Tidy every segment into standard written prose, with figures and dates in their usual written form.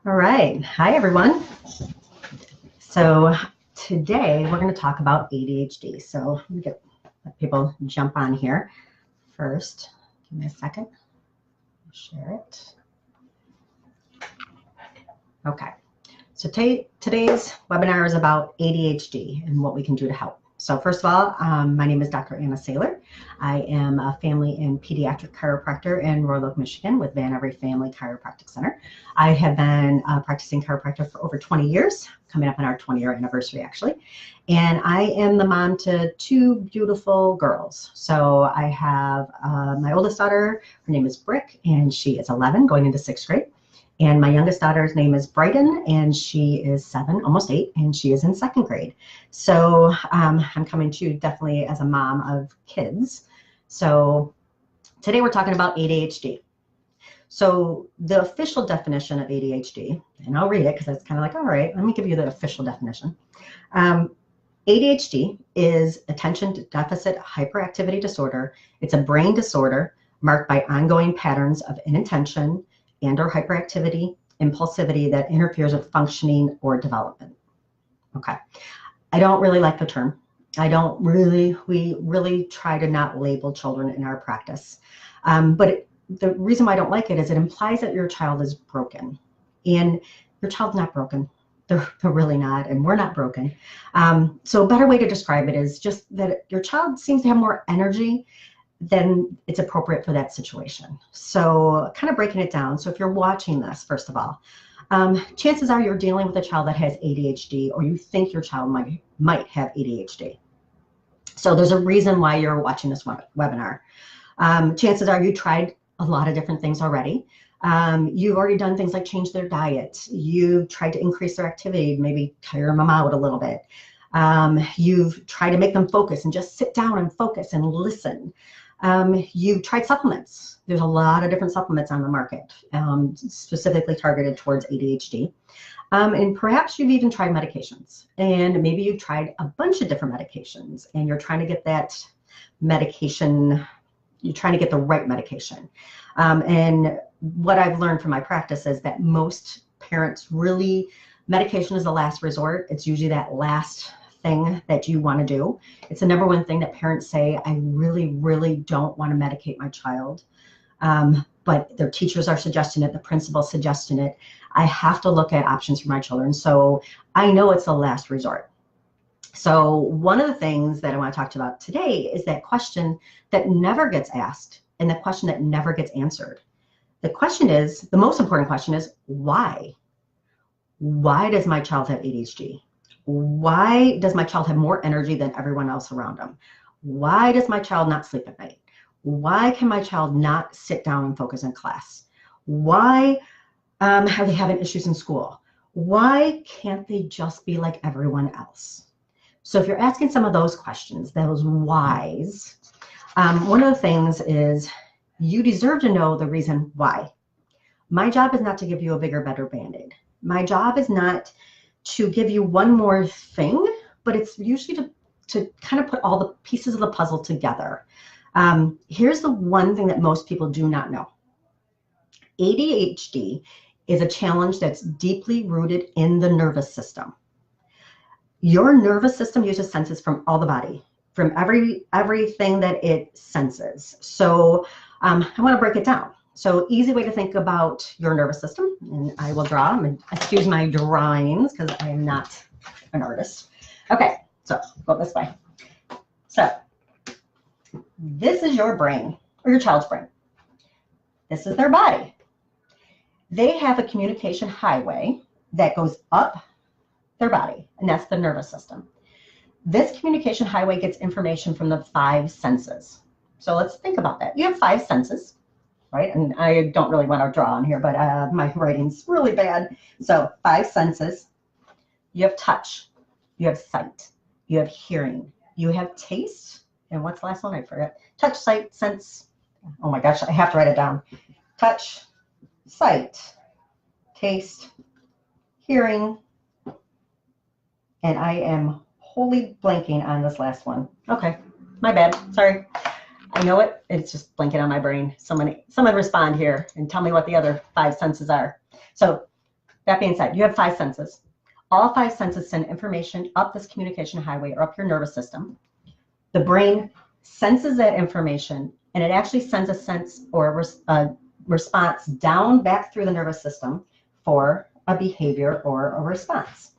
All right. Hi, everyone. So today we're going to talk about ADHD. So let me let people jump on here first. Give me a second. Share it. Okay. So today's webinar is about ADHD and what we can do to help. So first of all, my name is Dr. Anna Saylor. I am a family and pediatric chiropractor in Royal Oak, Michigan with Every Family Chiropractic Center. I have been practicing chiropractic for over 20 years, coming up on our 20-year anniversary actually. And I am the mom to two beautiful girls. So I have my oldest daughter, her name is Brick, and she is 11, going into 6th grade. And my youngest daughter's name is Brighton, and she is 7, almost 8, and she is in 2nd grade. So I'm coming to you definitely as a mom of kids. So today we're talking about ADHD. So the official definition of ADHD, and I'll read it because it's kind of like, all right, let me give you the official definition. ADHD is attention deficit hyperactivity disorder. It's a brain disorder marked by ongoing patterns of inattention and or hyperactivity, impulsivity that interferes with functioning or development. Okay. I don't really like the term. We really try to not label children in our practice. But the reason why I don't like it is it implies that your child is broken. And your child's not broken. They're really not, and we're not broken. So a better way to describe it is just that your child seems to have more energy then it's appropriate for that situation. So kind of breaking it down. So if you're watching this, first of all, chances are you're dealing with a child that has ADHD or you think your child might have ADHD. So there's a reason why you're watching this webinar. Chances are you tried a lot of different things already. You've already done things like change their diet. You've tried to increase their activity, maybe tire them out a little bit. You've tried to make them focus and just sit down and focus and listen. You've tried supplements. There's a lot of different supplements on the market, specifically targeted towards ADHD. And perhaps you've even tried medications. And maybe you've tried a bunch of different medications and you're trying to get that medication, you're trying to get the right medication. And what I've learned from my practice is that most parents really, medication is the last resort. It's usually that last thing that you want to do. It's the number one thing that parents say, I really, really don't want to medicate my child. But their teachers are suggesting it, the principal's suggesting it. I have to look at options for my children. So I know it's the last resort. So one of the things that I want to talk to you about today is that question that never gets asked and the question that never gets answered. The question is, the most important question is, why? Why does my child have ADHD? Why does my child have more energy than everyone else around them? Why does my child not sleep at night? Why can my child not sit down and focus in class? Why are they having issues in school? Why can't they just be like everyone else? So if you're asking some of those questions, those whys, one of the things is you deserve to know the reason why. My job is not to give you a bigger, better Band-Aid. My job is not to give you one more thing, but it's usually to kind of put all the pieces of the puzzle together. Here's the one thing that most people do not know. ADHD is a challenge that's deeply rooted in the nervous system. Your nervous system uses senses from all the body, from everything that it senses. So I want to break it down. So easy way to think about your nervous system, and I will draw, and excuse my drawings because I am not an artist. Okay, so go this way. So this is your brain, or your child's brain. This is their body. They have a communication highway that goes up their body, and that's the nervous system. This communication highway gets information from the 5 senses. So let's think about that. You have 5 senses. Right? And I don't really want to draw on here, but my writing's really bad. So 5 senses. You have touch. You have sight. You have hearing. You have taste. And what's the last one? I forgot. Touch, sight, sense. Oh my gosh, I have to write it down. Touch, sight, taste, hearing. And I am wholly blanking on this last one. Okay, my bad. Sorry. I know it. It's just blanking on my brain. Someone respond here and tell me what the other 5 senses are. So that being said, you have 5 senses. All 5 senses send information up this communication highway or up your nervous system. The brain senses that information, and it actually sends a sense or a response down back through the nervous system for a behavior or a response.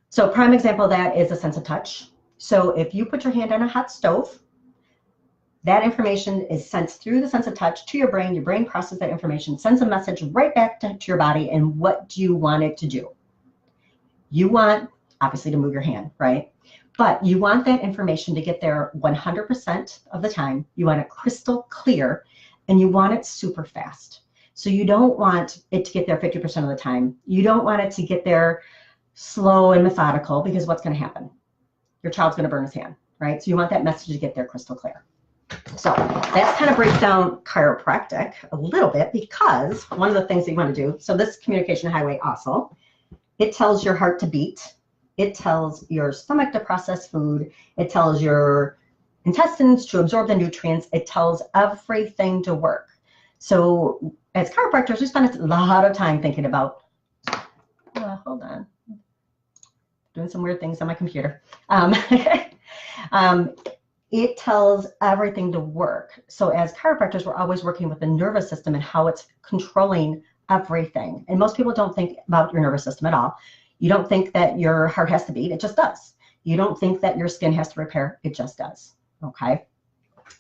So a prime example of that is a sense of touch. So if you put your hand on a hot stove, that information is sent through the sense of touch to your brain processes that information, sends a message right back to your body, and what do you want it to do? You want, obviously, to move your hand, right? But you want that information to get there 100% of the time. You want it crystal clear, and you want it super fast. So you don't want it to get there 50% of the time. You don't want it to get there slow and methodical, because what's going to happen? Your child's going to burn his hand, right? So you want that message to get there crystal clear. So that kind of breaks down chiropractic a little bit, because one of the things that you want to do, so this communication highway also, it tells your heart to beat. It tells your stomach to process food. It tells your intestines to absorb the nutrients. It tells everything to work. So as chiropractors, we spend a lot of time thinking about, hold on, doing some weird things on my computer. It tells everything to work. So as chiropractors, we're always working with the nervous system and how it's controlling everything. And most people don't think about your nervous system at all. You don't think that your heart has to beat. It just does. You don't think that your skin has to repair. It just does. Okay.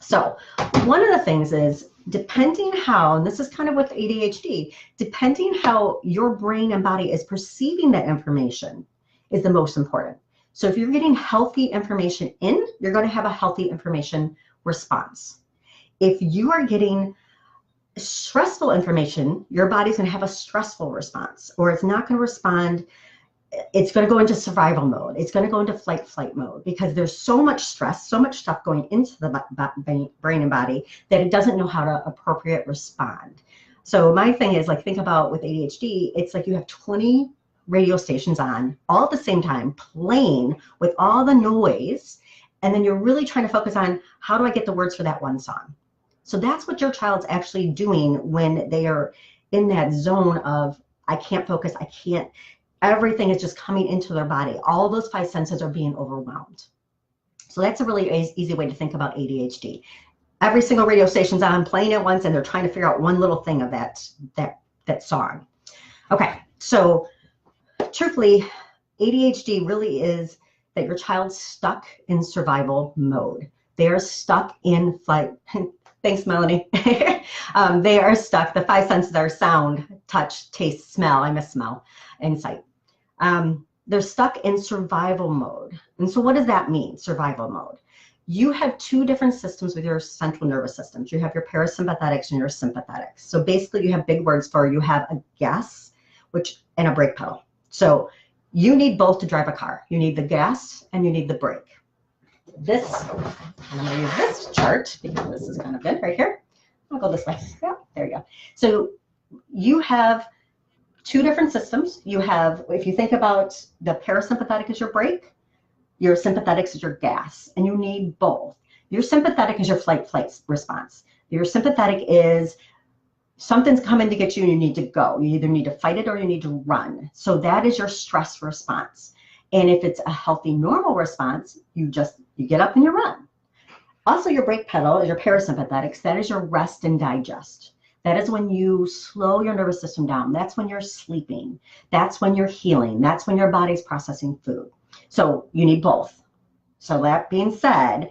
So one of the things is, depending how, and this is kind of with ADHD, depending how your brain and body is perceiving that information is the most important. So if you're getting healthy information in, you're going to have a healthy information response. If you are getting stressful information, your body's going to have a stressful response, or it's not going to respond. It's going to go into survival mode. It's going to go into flight mode, because there's so much stress, so much stuff going into the brain and body that it doesn't know how to appropriate respond. So my thing is, like, think about with ADHD, it's like you have 20 radio stations on all at the same time, playing with all the noise, and then you're really trying to focus on, how do I get the words for that one song? So that's what your child's actually doing when they are in that zone of, I can't focus, I can't, everything is just coming into their body. All those 5 senses are being overwhelmed. So that's a really easy way to think about ADHD. Every single radio station's on, playing at once, and they're trying to figure out one little thing of that song. Okay, so truthfully, ADHD really is that your child's stuck in survival mode. They are stuck in flight. Thanks, Melanie. They are stuck. The 5 senses are sound, touch, taste, smell. I miss smell, and sight. They're stuck in survival mode. And so what does that mean, survival mode? You have 2 different systems with your central nervous systems. You have your parasympathetics and your sympathetics. So basically, you have big words for, you have a gas, and a brake pedal. So you need both to drive a car. You need the gas and you need the brake. This, and I'm going to use this chart because this is kind of good right here. I'll go this way. Yeah, there you go. So you have 2 different systems. You have, if you think about the parasympathetic as your brake, your sympathetics is your gas, and you need both. Your sympathetic is your flight response. Your sympathetic is, something's coming to get you and you need to go. You either need to fight it or you need to run. So that is your stress response. And if it's a healthy, normal response, you get up and you run. Also, your brake pedal is your parasympathetics. That is your rest and digest. That is when you slow your nervous system down. That's when you're sleeping. That's when you're healing. That's when your body's processing food. So you need both. So that being said,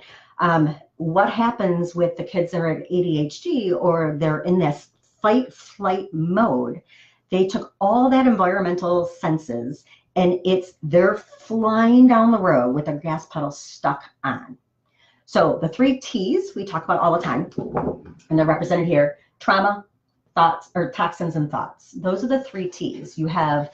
what happens with the kids that are at ADHD, or they're in this fight-flight mode, they took all that environmental senses and they're flying down the road with their gas pedal stuck on. So the 3 T's we talk about all the time, and they're represented here: trauma, thoughts, or toxins and thoughts. Those are the 3 T's. You have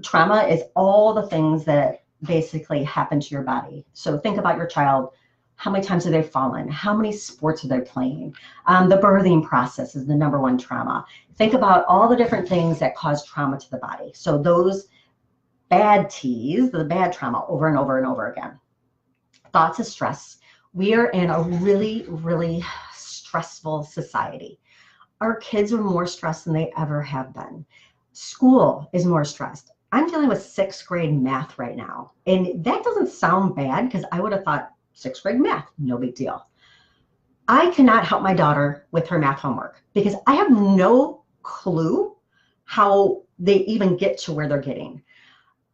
trauma is all the things that basically happen to your body. So think about your child. How many times have they fallen? How many sports are they playing? The birthing process is the #1 trauma. Think about all the different things that cause trauma to the body. So those bad T's, the bad trauma, over and over and over again. Thoughts is stress. We are in a really, really stressful society. Our kids are more stressed than they ever have been. School is more stressed. I'm dealing with 6th grade math right now. And that doesn't sound bad because I would have thought 6th grade math, no big deal. I cannot help my daughter with her math homework because I have no clue how they even get to where they're getting.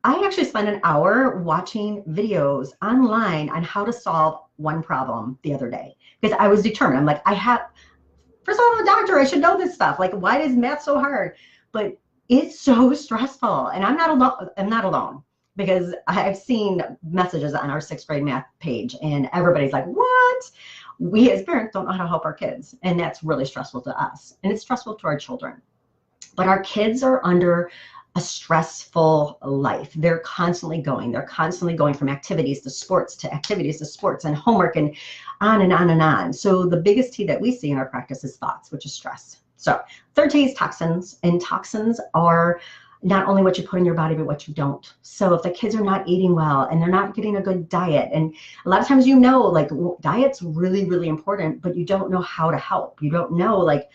I actually spent an hour watching videos online on how to solve one problem the other day because I was determined. I'm like, first of all, I'm a doctor. I should know this stuff. Like, why is math so hard? But it's so stressful. And I'm not alone because I've seen messages on our 6th grade math page and everybody's like, what? We as parents don't know how to help our kids. And that's really stressful to us. And it's stressful to our children. But our kids are under a stressful life. They're constantly going. They're constantly going from activities to sports and homework and on and on and on. So the biggest T that we see in our practice is thoughts, which is stress. So third T is toxins, and toxins are not only what you put in your body, but what you don't. So if the kids are not eating well and they're not getting a good diet, and a lot of times, like diet's really, really important, but you don't know how to help. You don't know, like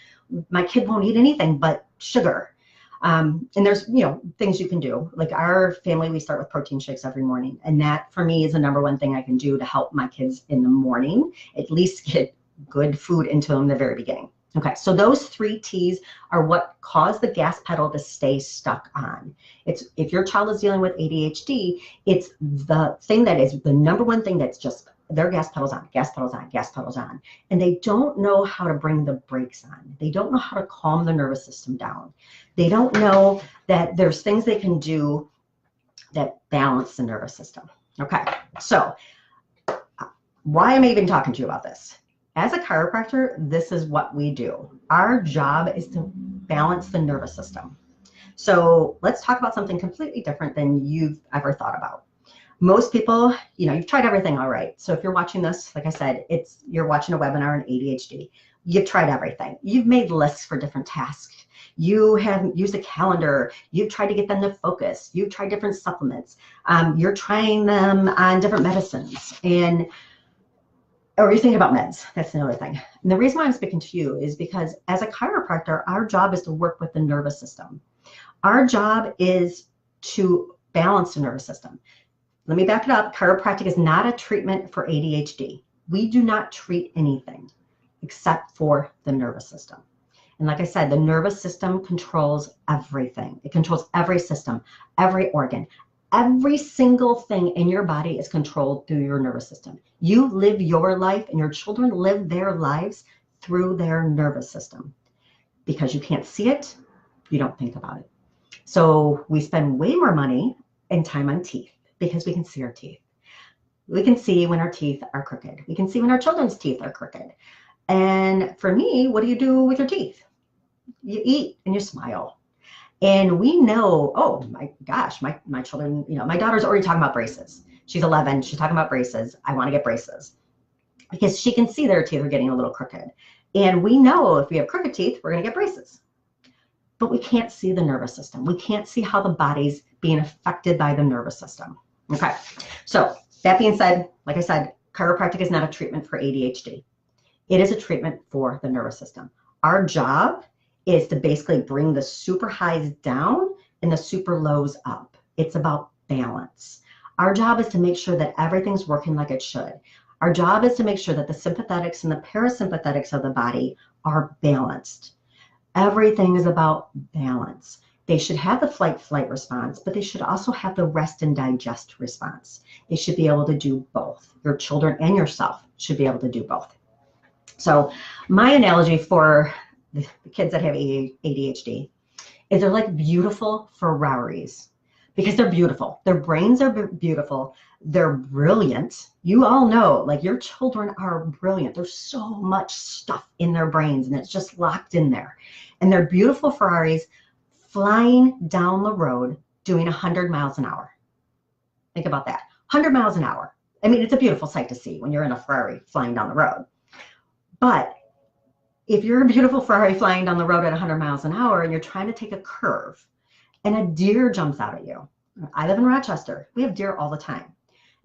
my kid won't eat anything but sugar. And there's, things you can do. Like our family, we start with protein shakes every morning. And that for me is the number one thing I can do to help my kids in the morning, at least get good food into them in the very beginning. Okay, so those 3 T's are what cause the gas pedal to stay stuck on. If your child is dealing with ADHD, it's the thing that is the number one thing that's just their gas pedals on, gas pedals on, gas pedals on. And they don't know how to bring the brakes on. They don't know how to calm the nervous system down. They don't know that there's things they can do that balance the nervous system. Okay, so why am I even talking to you about this? As a chiropractor, this is what we do. Our job is to balance the nervous system. So let's talk about something completely different than you've ever thought about. Most people, you've tried everything all right. So if you're watching this, like I said, you're watching a webinar on ADHD. You've tried everything. You've made lists for different tasks. You have used a calendar. You've tried to get them to focus. You've tried different supplements. You're trying them on different medicines. Or you're thinking about meds. That's another thing. And the reason why I'm speaking to you is because as a chiropractor, our job is to work with the nervous system. Our job is to balance the nervous system. Let me back it up. Chiropractic is not a treatment for ADHD. We do not treat anything except for the nervous system. And like I said, the nervous system controls everything. It controls every system, every organ. Every single thing in your body is controlled through your nervous system. You live your life and your children live their lives through their nervous system. Because you can't see it, you don't think about it. So we spend way more money and time on teeth because we can see our teeth. We can see when our teeth are crooked. We can see when our children's teeth are crooked. And for me, what do you do with your teeth? You eat and you smile. And we know, oh my gosh, my children, my daughter's already talking about braces. She's 11, she's talking about braces. I want to get braces because she can see their teeth are getting a little crooked. And we know if we have crooked teeth, we're going to get braces. But we can't see the nervous system. We can't see how the body's being affected by the nervous system. Okay, so that being said, like I said, chiropractic is not a treatment for ADHD. It is a treatment for the nervous system. Our job is to basically bring the super highs down and the super lows up. It's about balance. Our job is to make sure that everything's working like it should. Our job is to make sure that the sympathetics and the parasympathetics of the body are balanced. Everything is about balance. They should have the flight response, but they should also have the rest and digest response. They should be able to do both. Your children and yourself should be able to do both. So my analogy for the kids that have ADHD is they're like beautiful Ferraris because they're beautiful. Their brains are beautiful. They're brilliant. You all know, like your children are brilliant. There's so much stuff in their brains and it's just locked in there. And they're beautiful Ferraris flying down the road doing 100 miles an hour. Think about that. 100 miles an hour. I mean, it's a beautiful sight to see when you're in a Ferrari flying down the road. But if you're a beautiful Ferrari flying down the road at 100 miles an hour and you're trying to take a curve and a deer jumps out at you. I live in Rochester. We have deer all the time.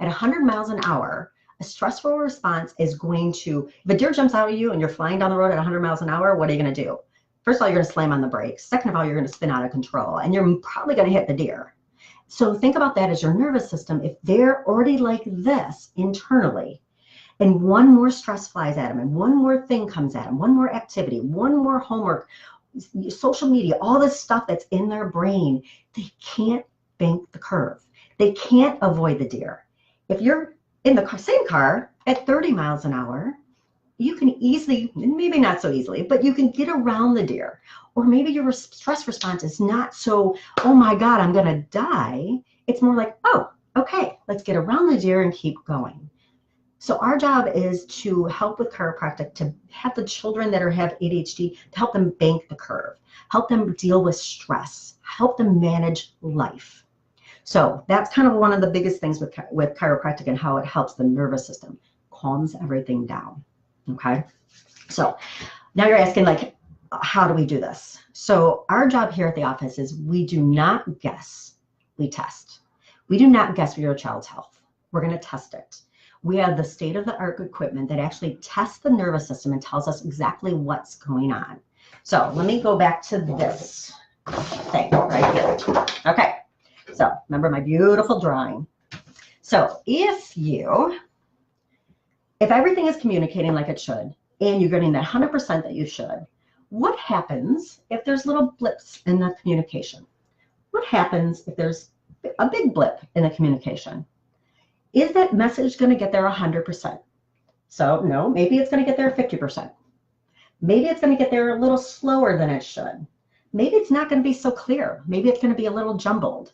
At 100 miles an hour, a stressful response is going to, if a deer jumps out at you and you're flying down the road at 100 miles an hour, what are you going to do? first of all, you're going to slam on the brakes. Second of all, you're going to spin out of control, and you're probably going to hit the deer. So think about that as your nervous system. If they're already like this internally, and one more stress flies at them, and one more thing comes at them, one more activity, one more homework, social media, all this stuff that's in their brain, they can't bank the curve. They can't avoid the deer. If you're in the same car at 30 miles an hour, you can easily, maybe not so easily, but you can get around the deer. Or maybe your stress response is not so, oh my God, I'm going to die. It's more like, oh, okay, let's get around the deer and keep going. So our job is to help with chiropractic, to have the children that have ADHD, to help them bank the curve, help them deal with stress, help them manage life. So that's kind of one of the biggest things with chiropractic and how it helps the nervous system, calms everything down. Okay, so now you're asking, like, how do we do this? So our job here at the office is we do not guess, we test. We do not guess for your child's health. We're going to test it. We have the state-of-the-art equipment that actually tests the nervous system and tells us exactly what's going on. So let me go back to this thing right here. Okay, so remember my beautiful drawing. So if everything is communicating like it should, and you're getting that 100% that you should, what happens if there's little blips in the communication? What happens if there's a big blip in the communication? Is that message going to get there 100%? So no, maybe it's going to get there 50%. Maybe it's going to get there a little slower than it should. Maybe it's not going to be so clear. Maybe it's going to be a little jumbled.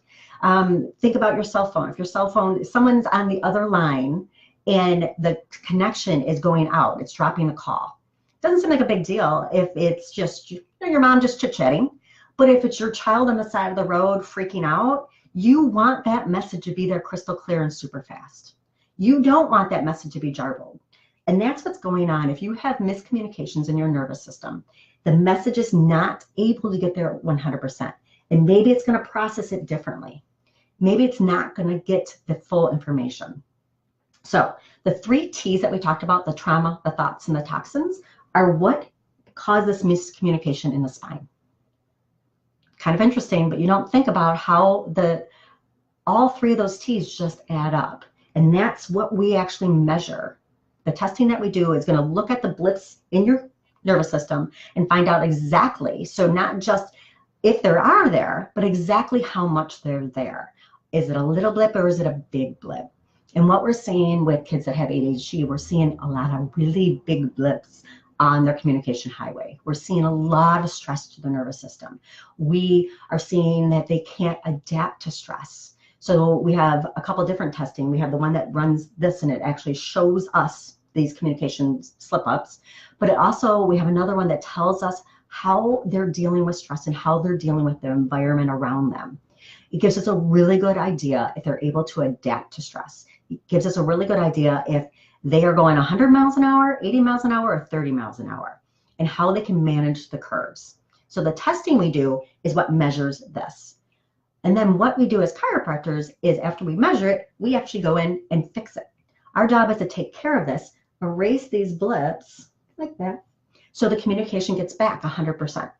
Think about your cell phone. If your cell phone, someone's on the other line and the connection is going out, it's dropping the call. It doesn't seem like a big deal if it's just your mom just chit-chatting. But if it's your child on the side of the road freaking out, you want that message to be there crystal clear and super fast. You don't want that message to be jarbled. And that's what's going on. If you have miscommunications in your nervous system, the message is not able to get there 100%. And maybe it's going to process it differently. Maybe it's not going to get the full information. So the 3 T's that we talked about, the trauma, the thoughts, and the toxins, are what cause this miscommunication in the spine. Kind of interesting, but you don't think about how all 3 of those T's just add up. And that's what we actually measure. The testing that we do is going to look at the blips in your nervous system and find out exactly, so not just if there are there, but exactly how much they're there. Is it a little blip or is it a big blip? And what we're seeing with kids that have ADHD, we're seeing a lot of really big blips on their communication highway. We're seeing a lot of stress to the nervous system. We are seeing that they can't adapt to stress. So we have a couple different testing. We have the one that runs this and it actually shows us these communication slip-ups, but we have another one that tells us how they're dealing with stress and how they're dealing with the environment around them. It gives us a really good idea if they're able to adapt to stress. It gives us a really good idea if they are going 100 miles an hour, 80 miles an hour, or 30 miles an hour, and how they can manage the curves. So the testing we do is what measures this. And then what we do as chiropractors is after we measure it, we actually go in and fix it. Our job is to take care of this, erase these blips like that, so the communication gets back 100%.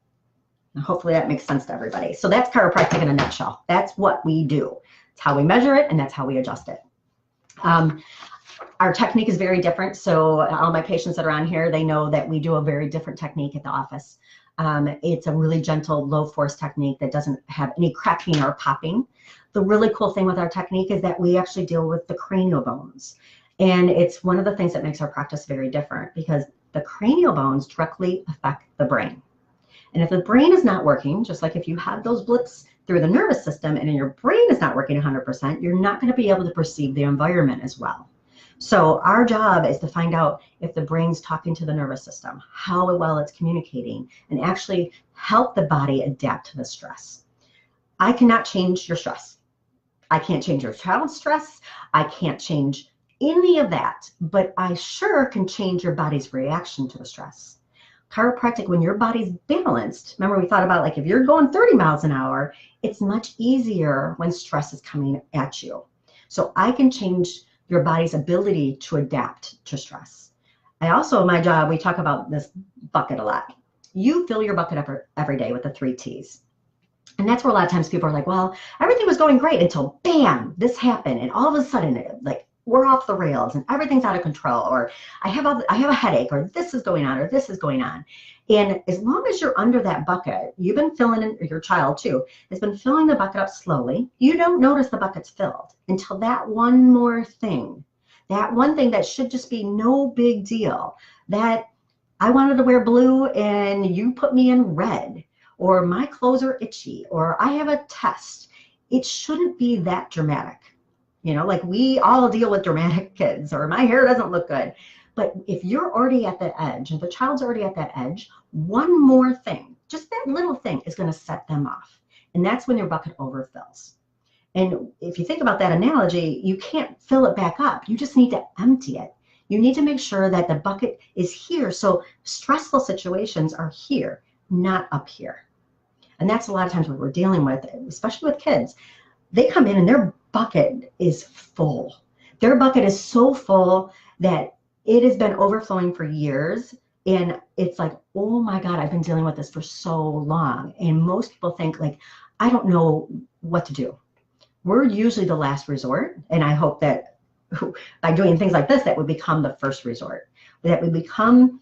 And hopefully that makes sense to everybody. So that's chiropractic in a nutshell. That's what we do. It's how we measure it, and that's how we adjust it. Our technique is very different. So all my patients that are on here, they know that we do a very different technique at the office. It's a really gentle, low force technique that doesn't have any cracking or popping. The really cool thing with our technique is that we actually deal with the cranial bones. And it's one of the things that makes our practice very different, because the cranial bones directly affect the brain. And if the brain is not working, just like if you have those blips through the nervous system and your brain is not working 100%, you're not going to be able to perceive the environment as well. So our job is to find out if the brain's talking to the nervous system, how well it's communicating, and actually help the body adapt to the stress. I cannot change your stress. I can't change your child's stress. I can't change any of that, but I sure can change your body's reaction to the stress. Chiropractic, when your body's balanced, remember we thought about, like, if you're going 30 miles an hour, it's much easier when stress is coming at you. So I can change your body's ability to adapt to stress. I also, my job, we talk about this bucket a lot. you fill your bucket up every day with the 3 T's. And that's where a lot of times people are like, well, everything was going great until bam, this happened. And all of a sudden, like, we're off the rails and everything's out of control, or I have a headache, or this is going on, or this is going on. And as long as you're under that bucket, you've been filling in, your child too, has been filling the bucket up slowly. You don't notice the bucket's filled until that one more thing, that one thing that should just be no big deal, that I wanted to wear blue and you put me in red, or my clothes are itchy, or I have a test. It shouldn't be that dramatic. You know, like we all deal with dramatic kids, or my hair doesn't look good. But if you're already at the edge, and the child's already at that edge, one more thing, just that little thing, is going to set them off. And that's when your bucket overfills. And if you think about that analogy, you can't fill it back up. You just need to empty it. You need to make sure that the bucket is here. So stressful situations are here, not up here. And that's a lot of times what we're dealing with, especially with kids. They come in and their bucket is full. Their bucket is so full that it has been overflowing for years. And it's like, oh my God, I've been dealing with this for so long. And most people think, like, I don't know what to do. We're usually the last resort. And I hope that by doing things like this, that would become the first resort, that would become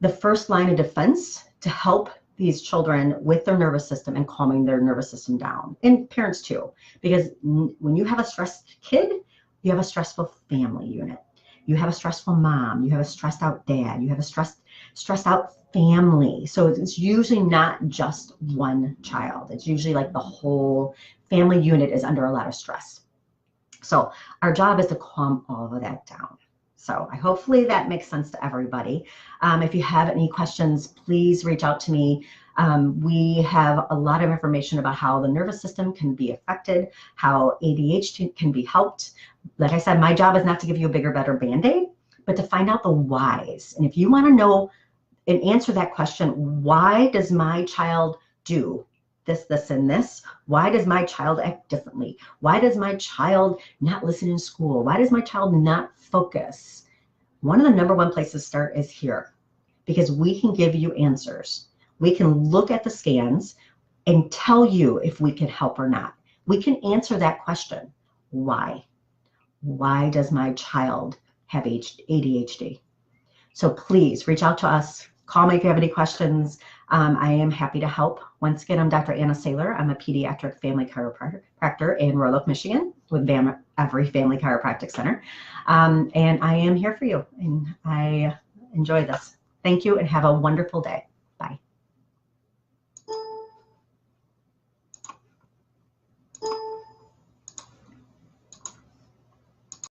the first line of defense to help these children with their nervous system and calming their nervous system down, and parents too, because when you have a stressed kid, you have a stressful family unit. You have a stressful mom, you have a stressed out dad, you have a stressed out family. So it's usually not just one child. It's usually like the whole family unit is under a lot of stress. So our job is to calm all of that down. So hopefully that makes sense to everybody. If you have any questions, please reach out to me. We have a lot of information about how the nervous system can be affected, how ADHD can be helped. Like I said, my job is not to give you a bigger, better Band-Aid, but to find out the whys. And if you want to know and answer that question, why does my child do this, this, and this? Why does my child act differently? Why does my child not listen in school? Why does my child not focus? One of the number one places to start is here, because we can give you answers. We can look at the scans and tell you if we can help or not. We can answer that question. Why? Why does my child have ADHD? So please reach out to us. Call me if you have any questions. I am happy to help. Once again, I'm Dr. Anna Saylor. I'm a pediatric family chiropractor in Royal Oak, Michigan, with Every Family Chiropractic Center. And I am here for you, and I enjoy this. Thank you, and have a wonderful day.